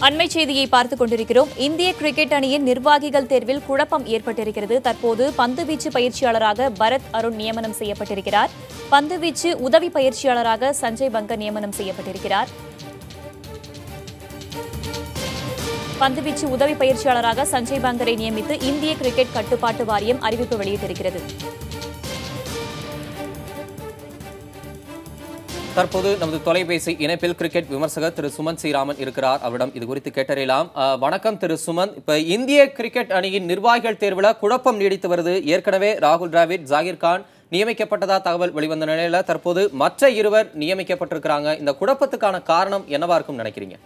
அண்மை செய்தியை பார்த்துக் கொண்டிருக்கிறோம். இந்திய கிரிக்கெட் அணியின் நிர்வாகிகள் தேர்வில் குழப்பம் ஏற்பட்டிருக்கிறது. தற்போது பந்துவீச்சு பயிற்சியாளராக பரத் அருண் நியமனம் செய்யப்பட்டிருக்கிறார். பந்துவீச்சு உதவி பயிற்சியாளராக சஞ்சய் பங்கர் நியமனம் செய்யப்பட்டிருக்கிறார். பந்துவீச்சு உதவி பயிற்சியாளராக சஞ்சய் பங்கரை நியமித்து இந்திய கிரிக்கெட் கட்டுப்பாட்டு வாரியம் அறிவிப்பு வெளியிட்டிருக்கிறது. தற்போது நமது தொலைபேசி இணைப்பில் கிரிக்கெட் விமர்சகர் திரு சுமன் ஸ்ரீராமன் இருக்கிறார். அவரிடம் இது குறித்து கேட்டறியலாம். வணக்கம் திரு சுமன். இப்ப இந்திய கிரிக்கெட் அணியின் நிர்வாகிகள் தேர்வில் குழப்பம் நீடித்து வருது. ஏற்கனவே ராகுல் டிராவிட், ஜாகிர் கான் நியமிக்கப்பட்டதா தகவல் வெளிவந்த நிலையில தற்போது மற்ற இருவர் நியமிக்கப்பட்டிருக்கிறாங்க. இந்த குழப்பத்துக்கான காரணம் என்னவா இருக்கும் நினைக்கிறீங்க?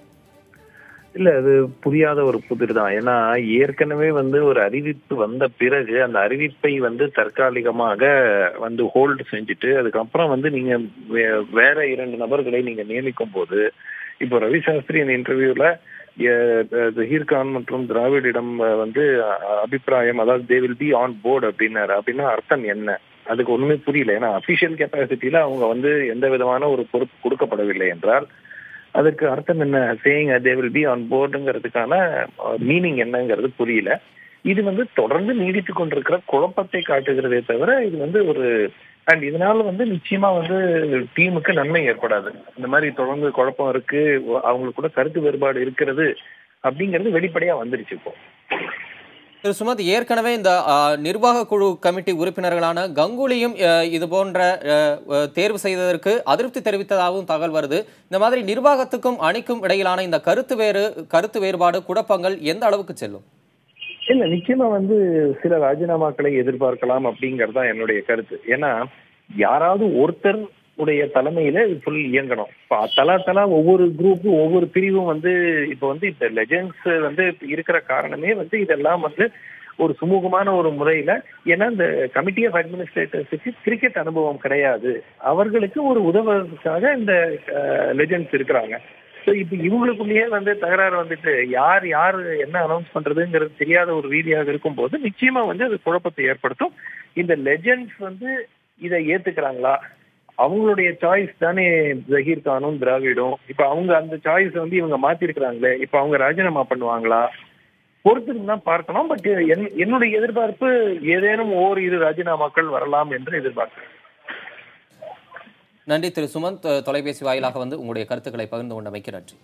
இல்ல, அது புரியாத ஒரு புதிர் தான். ஏன்னா ஏற்கனவே ஒரு அறிவிப்பு வந்த பிறகு அந்த அறிவிப்பை தற்காலிகமாக ஹோல்டு செஞ்சுட்டு அதுக்கப்புறம் நீங்க வேற 2 நபர்களை நீங்க நியமிக்கும் போது, இப்போ ரவி சாஸ்திரி இந்த இன்டர்வியூல ஜஹீர் கான் மற்றும் திராவிடிடம் அபிப்பிராயம், அதாவது தே வில் பி ஆன் போர்டு அப்படின்னாரு. அப்படின்னா அர்த்தம் என்ன? அதுக்கு ஒண்ணுமே புரியல. ஏன்னா அபிஷியல் கெப்பாசிட்டியில அவங்க எந்த விதமான ஒரு பொறுப்பு கொடுக்கப்படவில்லை என்றால் அதுக்கு அர்த்தம் என்ன? Saying they will be on போர்டுங்கிறதுக்கான மீனிங் என்னங்கிறது புரியல. இது தொடர்ந்து நீடித்து கொண்டிருக்கிற குழப்பத்தை காட்டுகிறதே தவிர இது அண்ட் இதனால நிச்சயமா டீமுக்கு நன்மை ஏற்படாது. இந்த மாதிரி தொடர்ந்து குழப்பம் இருக்கு, அவங்களுக்கு கூட கருத்து வேறுபாடு இருக்கிறது அப்படிங்கிறது வெளிப்படையா வந்துருச்சு இப்போ. திரு சுமந்த், ஏற்கனவே இந்த நிர்வாக குழு கமிட்டி உறுப்பினர்களான கங்குலியும் இது போன்ற தேர்வு செய்ததற்கு அதிருப்தி தெரிவித்ததாகவும் தகவல் வருது. இந்த மாதிரி நிர்வாகத்துக்கும் அணிக்கும் இடையிலான இந்த கருத்து வேறுபாடு, குழப்பங்கள் எந்த அளவுக்கு செல்லும்? இல்ல, நிச்சயமா சில ராஜினாமாக்களை எதிர்பார்க்கலாம் அப்படிங்கறதுதான் என்னுடைய கருத்து. ஏன்னா யாராவது ஒருத்தர் உடைய தலைமையில ஃபுல் இயங்கணும். தலா ஒவ்வொரு குரூப்பும் ஒவ்வொரு பிரிவும் இப்ப இப்ப லெஜெண்ட்ஸ் இருக்கிற காரணமே இதெல்லாம் ஒரு சுமூகமான ஒரு முறையில, ஏன்னா இந்த கமிட்டி ஆஃப் அட்மினிஸ்ட்ரேட்டர்ஸுக்கு கிரிக்கெட் அனுபவம் கிடையாது. அவர்களுக்கு ஒரு உதவுவதற்காக இந்த லெஜெண்ட்ஸ் இருக்கிறாங்க. ஸோ இப்ப இவங்களுக்குள்ளேயே தகராறு யார் என்ன அனௌன்ஸ் பண்றதுங்கிறது தெரியாத ஒரு ரீதியாக இருக்கும் போது நிச்சயமா அது குழப்பத்தை ஏற்படுத்தும். இந்த லெஜெண்ட்ஸ் இதை ஏத்துக்கிறாங்களா? அவங்களுடைய சாய்ஸ் தானே ஜஹீர் கானும் திராவிடும். இப்ப அவங்க அந்த சாய்ஸ் இவங்க மாத்திருக்கிறாங்களே, இப்ப அவங்க ராஜினாமா பண்ணுவாங்களா பொறுத்துன்னு தான் பார்க்கணும். பட் என்னுடைய எதிர்பார்ப்பு ஏதேனும் ஓரிரு ராஜினாமாக்கள் வரலாம் என்று எதிர்பார்க்கிறேன். நன்றி திரு சுமந்த். தொலைபேசி வாயிலாக உங்களுடைய கருத்துக்களை பகிர்ந்து கொண்டமைக்கு நன்றி.